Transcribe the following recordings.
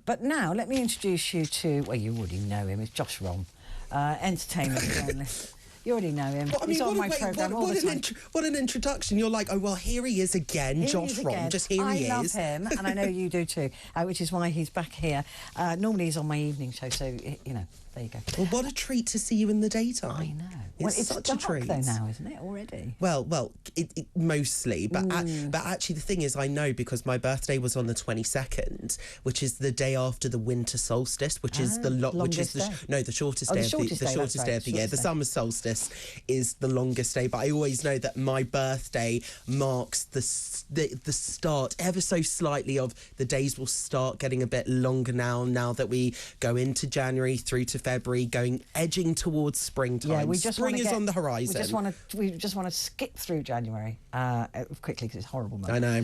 But now, let me introduce you to, well, you already know him, it's Josh Rom, entertainment journalist. You already know him. Well, I mean, he's on my programme all the time. What an introduction. You're like, oh, well, here he is again, Josh Rom. Just here he is. I love him, and I know you do too, which is why he's back here. Normally he's on my evening show, so, you know, there you go. Well, what a treat to see you in the daytime. I know. It's such dark a treat. Though now, isn't it, already? Well, it mostly. But but actually, the thing is, I know because my birthday was on the 22nd, which is the day after the winter solstice, which is the shortest day. The shortest day of the year. The summer solstice is the longest day. But I always know that my birthday marks the start, ever so slightly, of the days will start getting a bit longer now that we go into January through to February, edging towards springtime. Yeah, Spring is on the horizon. We just want to skip through January quickly because it's a horrible month. I know,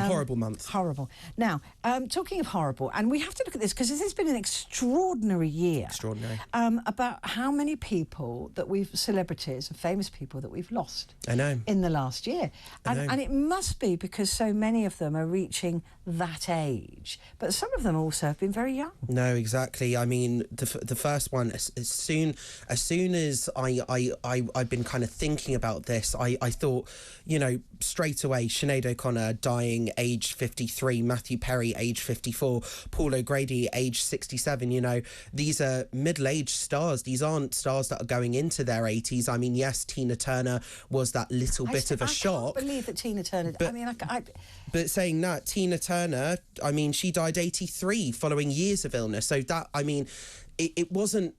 horrible month. Horrible. Now, talking of horrible, and we have to look at this because this has been an extraordinary year. Extraordinary. About how many people celebrities and famous people that we've lost. I know. In the last year. And it must be because so many of them are reaching that age. But some of them also have been very young. No, exactly. I mean, the first one, as soon as I've been kind of thinking about this, I thought, you know, straight away, Sinead O'Connor dying age 53, Matthew Perry age 54, Paul O'Grady age 67. You know, these are middle-aged stars. These aren't stars that are going into their 80s. I mean, yes, Tina Turner was that little bit of a shock. I can't believe that Tina Turner... But saying that, Tina Turner, I mean, she died 83 following years of illness. So that, I mean... It wasn't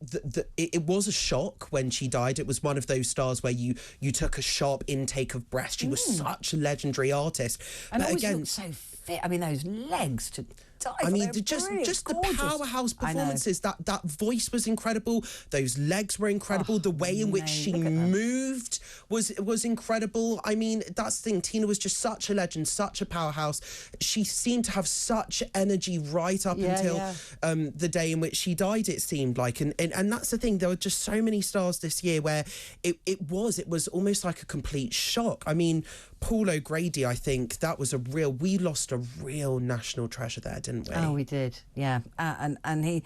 it was a shock when she died. It was one of those stars where you took a sharp intake of breath. She was such a legendary artist. And but always looked so fit. I mean, those legs to die. I mean, just the powerhouse performances. That voice was incredible. Those legs were incredible. The way in which she moved was incredible. I mean, that's the thing. Tina was just such a legend, such a powerhouse. She seemed to have such energy right up until the day in which she died, it seemed like. And that's the thing. There were just so many stars this year where it was almost like a complete shock. I mean, Paul O'Grady, I think that was we lost a real national treasure there, didn't we? Oh, we did, yeah. And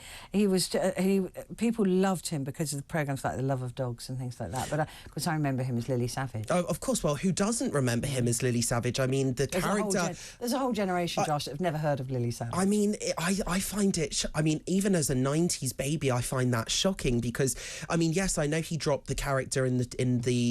people loved him because of the programmes like The Love of Dogs and things like that. But of course, I remember him as Lily Savage. Oh, of course. Well, who doesn't remember him as Lily Savage? I mean, there's a whole generation, Josh, that have never heard of Lily Savage. I mean, I find it... I mean, even as a 90s baby, I find that shocking because, I mean, yes, I know he dropped the character in the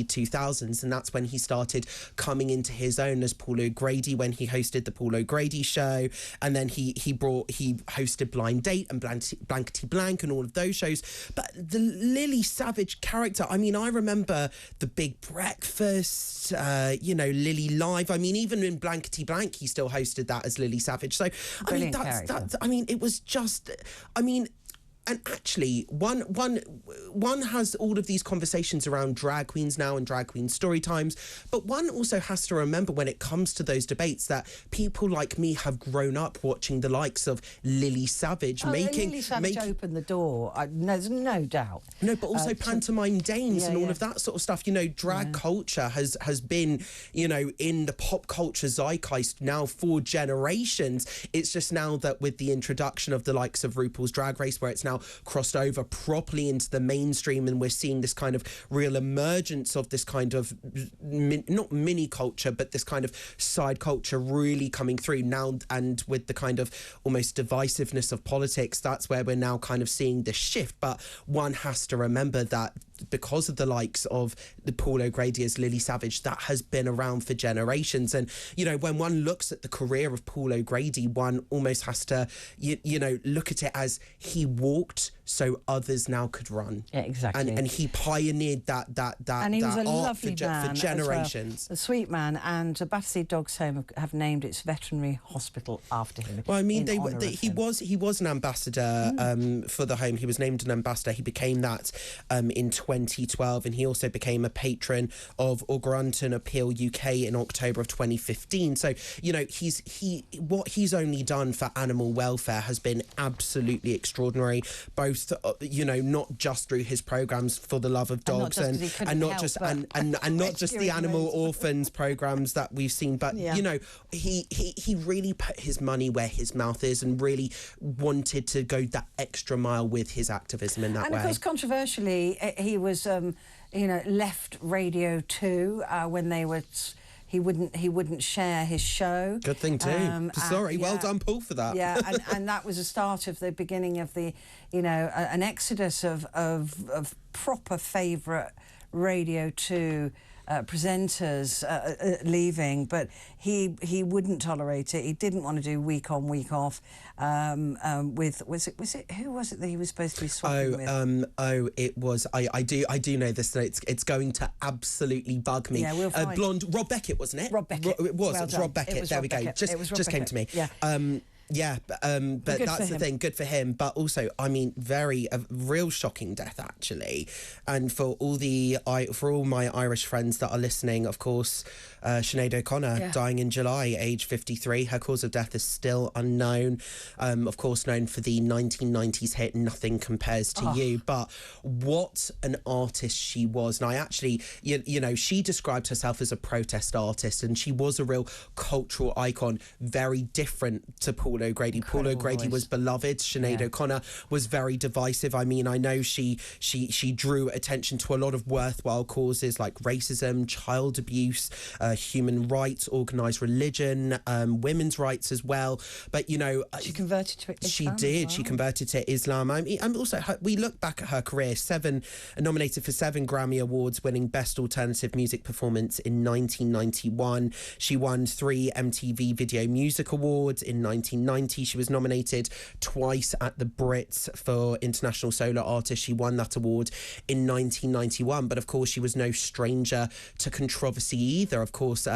2000s, and that's when he started coming into his own as Paul O'Grady when he hosted the Paul O'Grady show, and then he hosted Blind Date and Blankety Blank and all of those shows. But the Lily Savage character, I mean, I remember The Big Breakfast, you know, Lily Live. I mean, even in Blankety Blank, he still hosted that as Lily Savage. So, Brilliant I mean, it was just, I mean... And actually, one has all of these conversations around drag queens now and drag queen story times, but one also has to remember when it comes to those debates that people like me have grown up watching the likes of Lily Savage Lily Savage opened the door. There's no doubt. No, but also pantomime dames and all of that sort of stuff. You know, drag culture has been, you know, in the pop culture zeitgeist now for generations. It's just now that with the introduction of the likes of RuPaul's Drag Race, where it's now crossed over properly into the mainstream, and we're seeing this kind of real emergence of this kind of not mini culture, but this kind of side culture really coming through now. And with the kind of almost divisiveness of politics, that's where we're now kind of seeing this shift. But one has to remember that because of the likes of the Paul O'Grady as Lily Savage, that has been around for generations. And, you know, when one looks at the career of Paul O'Grady, one almost has to, you know, look at it as he walked so others now could run. Yeah, exactly. And he pioneered that and he was a art lovely man for generations. Well. A sweet man, and Battersea Dogs Home have named its veterinary hospital after him. Well, I mean, he was an ambassador for the home. He was named an ambassador. He became that in 2012, and he also became a patron of Orgranton Appeal UK in October of 2015. So, you know, what he's only done for animal welfare has been absolutely extraordinary, both both, not just through his programs For the Love of Dogs and not just the Animal Orphans programs that we've seen, but he really put his money where his mouth is and really wanted to go that extra mile with his activism in that way. And of course, controversially, he was left Radio 2 when they were. He wouldn't share his show. Good thing too. Sorry, well done, Paul, for that. Yeah, and that was the start of the beginning of the, an exodus of proper favourite Radio 2 presenters leaving, but he wouldn't tolerate it. He didn't want to do week on, week off. With who was it that he was supposed to be swapping with? It was I do know this. It's going to absolutely bug me. Yeah, we'll find. Blonde Rob Beckett, wasn't it? Rob Beckett. It was Well Rob Beckett. There we go. Just came to me. Yeah. But that's the thing. Good for him. But also, I mean, a real shocking death, actually. And for all my Irish friends that are listening, of course, Sinead O'Connor dying in July, age 53. Her cause of death is still unknown. Of course, known for the 1990s hit "Nothing Compares to You." But what an artist she was. And I actually, she described herself as a protest artist, and she was a real cultural icon, very different to Paul O'Grady. Paul O'Grady was beloved. Sinead O'Connor was very divisive. I mean, I know she drew attention to a lot of worthwhile causes like racism, child abuse, human rights, organised religion, women's rights as well. But she converted to Islam. She did. Well. She converted to Islam. I mean, and also we look back at her career. Nominated for 7 Grammy Awards, winning Best Alternative Music Performance in 1991. She won 3 MTV Video Music Awards in 1990. She was nominated twice at the Brits for International Solo Artist. She won that award in 1991. But of course, she was no stranger to controversy either. Of course,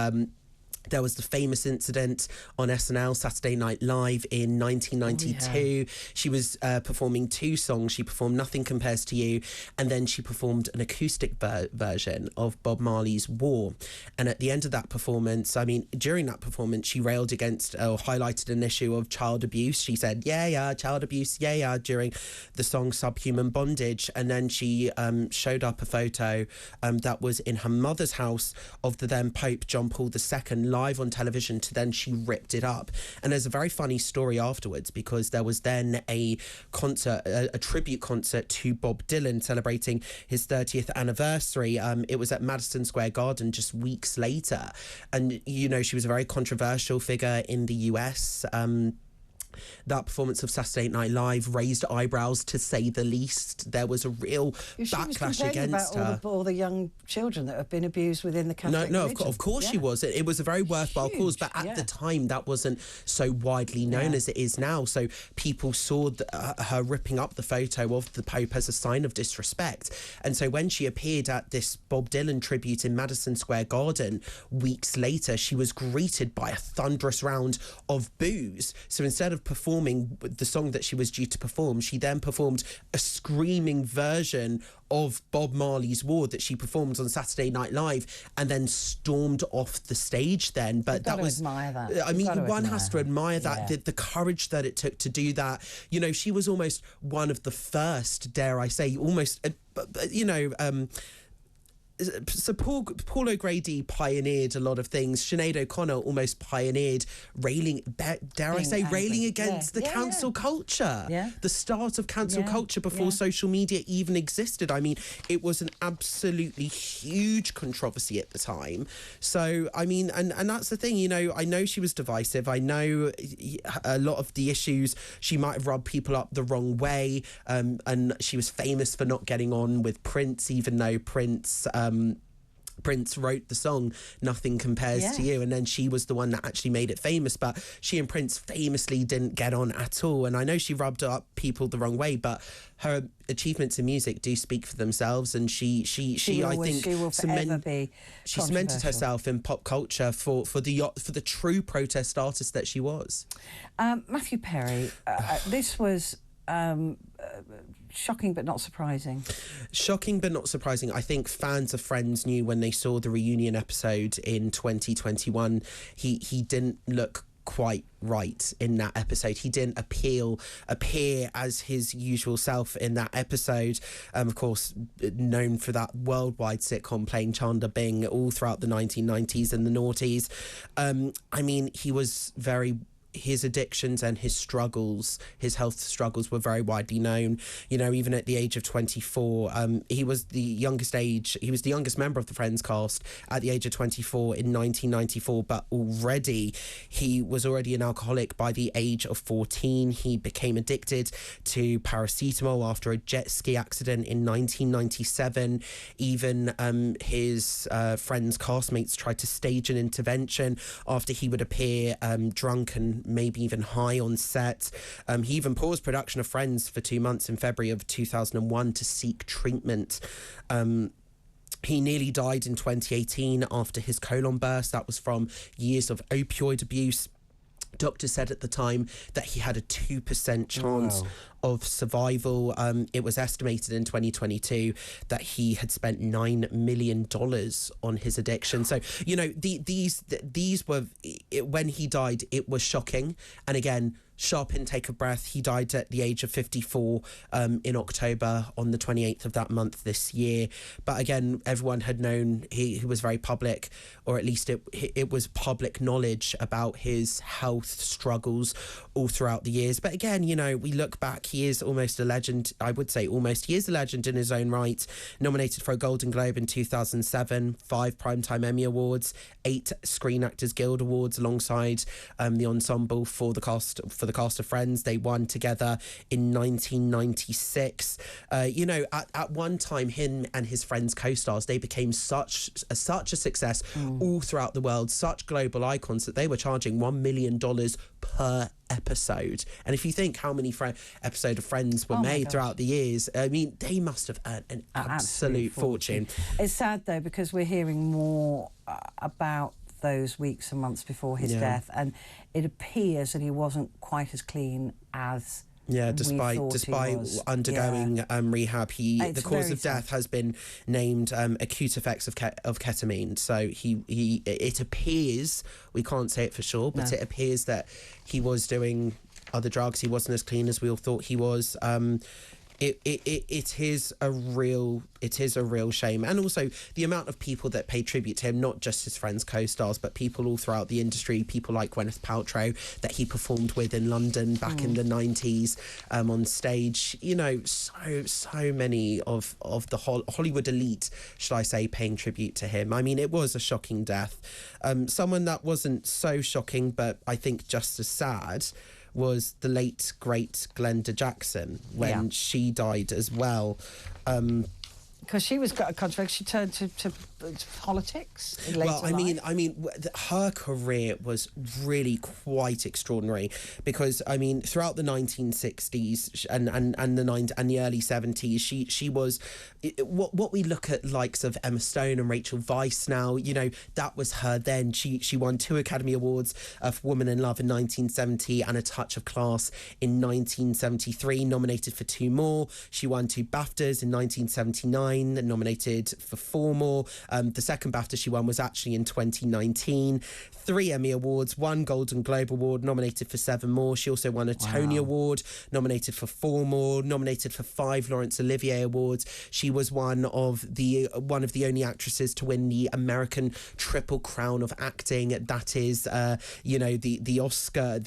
there was the famous incident on SNL, Saturday Night Live, in 1992. She was performing 2 songs. She performed Nothing Compares to You, and then she performed an acoustic version of Bob Marley's War. And at the end of that performance, during that performance, she railed against or highlighted an issue of child abuse. She said, child abuse, during the song Subhuman Bondage. And then she showed up a photo that was in her mother's house of the then Pope John Paul II, live on television, to then she ripped it up. And there's a very funny story afterwards, because there was then a concert, a tribute concert to Bob Dylan celebrating his 30th anniversary. It was at Madison Square Garden just weeks later. And, she was a very controversial figure in the US. That performance of Saturday Night Live raised eyebrows, to say the least. There was a real backlash against her. About all the young children that have been abused within the Catholic religion. Of course she was. It was a very worthwhile cause, but at the time that wasn't so widely known as it is now. So people saw her ripping up the photo of the Pope as a sign of disrespect. And so when she appeared at this Bob Dylan tribute in Madison Square Garden weeks later, she was greeted by a thunderous round of boos. So instead of performing the song that she was due to perform, she then performed a screaming version of Bob Marley's War that she performed on Saturday Night Live, and then stormed off the stage then. But that was, admire that. I mean, one has to admire that, the courage that it took to do that. She was almost one of the first, dare I say, almost, so Paul O'Grady pioneered a lot of things. Sinead O'Connor almost pioneered railing against the cancel culture. Yeah. The start of cancel culture before social media even existed. I mean, it was an absolutely huge controversy at the time. So, I mean, and that's the thing, I know she was divisive. I know a lot of the issues, she might have rubbed people up the wrong way. And she was famous for not getting on with Prince, even though Prince wrote the song Nothing Compares to You, and then she was the one that actually made it famous. But she and Prince famously didn't get on at all, and I know she rubbed up people the wrong way, but her achievements in music do speak for themselves, and she cemented herself in pop culture for the true protest artist that she was. Matthew Perry, this was shocking but not surprising. Shocking but not surprising. I think fans of Friends knew when they saw the reunion episode in 2021, he didn't look quite right in that episode. He didn't appear as his usual self in that episode. Of course, known for that worldwide sitcom playing Chandler Bing all throughout the 1990s and the noughties. I mean, his addictions and his struggles, his health struggles, were very widely known. You know, even at the age of 24, he was the youngest member of the Friends cast at the age of 24 in 1994, but he was already an alcoholic by the age of 14. He became addicted to paracetamol after a jet ski accident in 1997. Even his Friends castmates tried to stage an intervention after he would appear drunk and maybe even high on set. He even paused production of Friends for 2 months in February of 2001 to seek treatment. He nearly died in 2018 after his colon burst. That was from years of opioid abuse. Doctors said at the time that he had a 2% chance of survival. It was estimated in 2022 that he had spent $9 million on his addiction. So, you know, these were, when he died, it was shocking. And again, sharp intake of breath. He died at the age of 54 in October, on the 28th of that month this year. But again, everyone had known he was very public, or at least it was public knowledge about his health struggles all throughout the years. But again, you know, we look back, he is almost a legend. I would say almost. He is a legend in his own right. Nominated for a Golden Globe in 2007, 5 Primetime Emmy Awards, 8 Screen Actors Guild Awards alongside the ensemble for the cast of Friends. They won together in 1996. You know, at one time, him and his Friends co-stars, they became such a success all throughout the world, such global icons, that they were charging $1 million per episode. And if you think how many episodes of Friends were made throughout the years, I mean, they must have earned an absolute fortune. It's sad though, because we're hearing more about those weeks and months before his death, and it appears that he wasn't quite as clean as despite undergoing rehab. The cause of death has been named acute effects of ketamine. So it appears, we can't say it for sure, but it appears that he was doing other drugs. He wasn't as clean as we all thought he was. It is a real shame. And also the amount of people that pay tribute to him, not just his Friends co-stars, but people all throughout the industry, people like Gwyneth Paltrow that he performed with in London back in the 90s on stage. You know, so many of the Hollywood elite, should I say, paying tribute to him. I mean, it was a shocking death. Someone that wasn't so shocking, but I think just as sad, was the late, great Glenda Jackson when she died as well. Because she was controversial. She turned to politics in later life. I mean, her career was really quite extraordinary, because I mean, throughout the 1960s and the early 70s, she was what we look at likes of Emma Stone and Rachel Weisz now. You know, that was her then. She won 2 Academy Awards for Woman in Love in 1970 and A Touch of Class in 1973. Nominated for 2 more. She won 2 BAFTAs in 1979. Nominated for 4 more. The second BAFTA she won was actually in 2019. 3 Emmy Awards, 1 Golden Globe Award, nominated for 7 more. She also won a Tony Award, nominated for 4 more, nominated for 5 Laurence Olivier Awards. She was one of the only actresses to win the American Triple Crown of Acting. That is, the Oscar,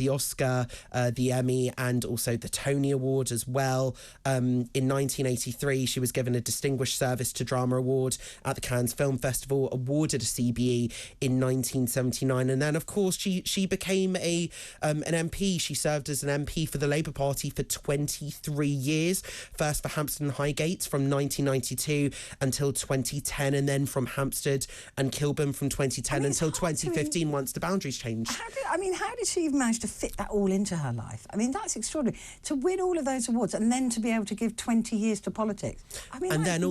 the Emmy, and also the Tony Award as well. In 1983, she was given a Distinguished Service to Drama Award at the Cannes Film Festival, awarded a CBE in 1979, and then of course she became an MP. She served as an MP for the Labour Party for 23 years, first for Hampstead and Highgate from 1992 until 2010, and then from Hampstead and Kilburn from 2010 until 2015 once the boundaries changed. How did she even manage to fit that all into her life? I mean, that's extraordinary. To win all of those awards and then to be able to give 20 years to politics. I mean, and then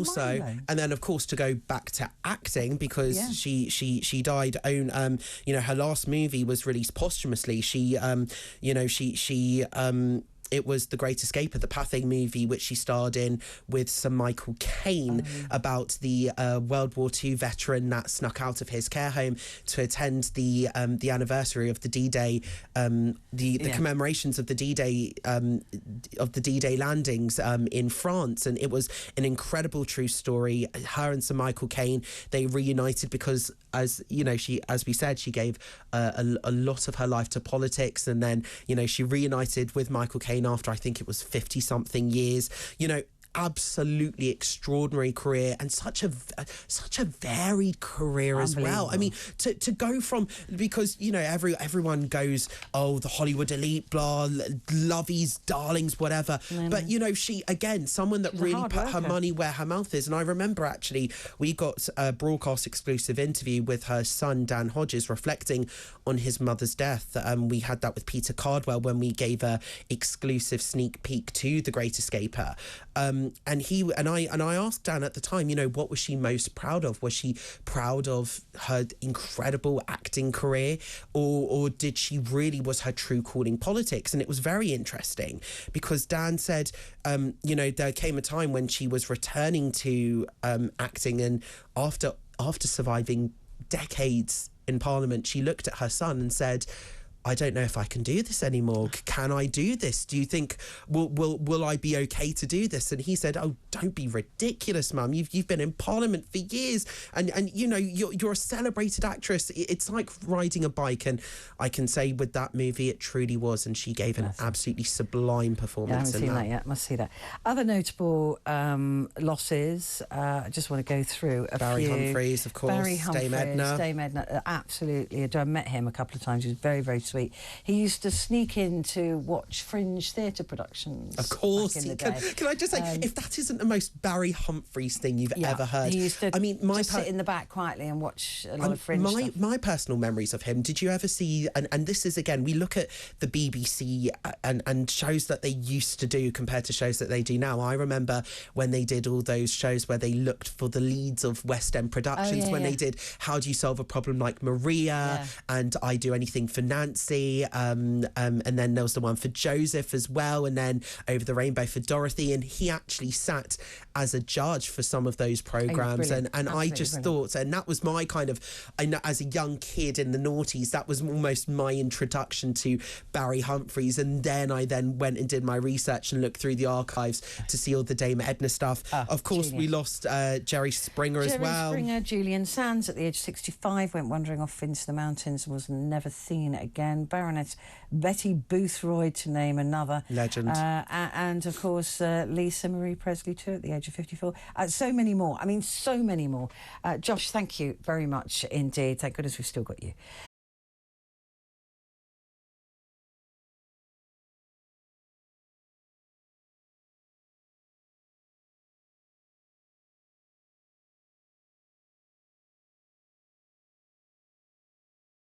of course to go back to acting, because she died her last movie was released posthumously. it was The Great Escaper, the Pathé movie, which she starred in with Sir Michael Caine, about the World War II veteran that snuck out of his care home to attend the anniversary of the D-Day, the commemorations of the D-Day landings in France. And it was an incredible true story. Her and Sir Michael Caine, they reunited because, as you know, as we said, she gave a lot of her life to politics, and then, you know, she reunited with Michael Caine after, I think it was 50 something years. You know, absolutely extraordinary career, and such a varied career as well. I mean, to go from, because, you know, everyone goes, oh, the Hollywood elite, blah, lovies, darlings, whatever. But, you know, she, again, someone that really put her money where her mouth is. And I remember, actually, we got a broadcast exclusive interview with her son, Dan Hodges, reflecting on his mother's death. We had that with Peter Cardwell when we gave a exclusive sneak peek to The Great Escaper. And I asked Dan at the time, you know, what was she most proud of? Was she proud of her incredible acting career, or did she really, was her true calling politics? And it was very interesting, because Dan said, you know, there came a time when she was returning to acting, and after surviving decades in Parliament, she looked at her son and said, I don't know if I can do this anymore. Can I do this? Do you think will I be okay to do this? And he said, oh, don't be ridiculous, Mum. You've been in Parliament for years, and you know, you're a celebrated actress. It's like riding a bike. And I can say with that movie, it truly was, and she gave an absolutely sublime performance. I haven't seen that yet. Must see that. Other notable losses. I just want to go through a Barry few. Humphries, of course. Barry Humphries, Dame Edna, absolutely. I met him a couple of times. He was very, very sweet. He used to sneak in to watch Fringe theatre productions. Of course. Back in the day. Can I just say, if that isn't the most Barry Humphries thing you've ever heard. He used to, I mean, sit in the back quietly and watch a lot of Fringe stuff. My personal memories of him, did you ever see, and this is, again, we look at the BBC and shows that they used to do compared to shows that they do now. I remember when they did all those shows where they looked for the leads of West End productions, they did How Do You Solve a Problem Like Maria, and I Do Anything for Nancy, and then there was the one for Joseph as well, and then Over the Rainbow for Dorothy, and he actually sat as a judge for some of those programmes, and I just thought, and that was my kind of, I know, as a young kid in the noughties, that was almost my introduction to Barry Humphries. And then I went and did my research and looked through the archives to see all the Dame Edna stuff. Of course, we lost Jerry Springer as well. Jerry Springer, Julian Sands, at the age of 65, went wandering off into the mountains and was never seen again. Baroness Betty Boothroyd, to name another. Legend. And, of course, Lisa Marie Presley, too, at the age of 54. So many more. I mean, so many more. Josh, thank you very much indeed. Thank goodness we've still got you.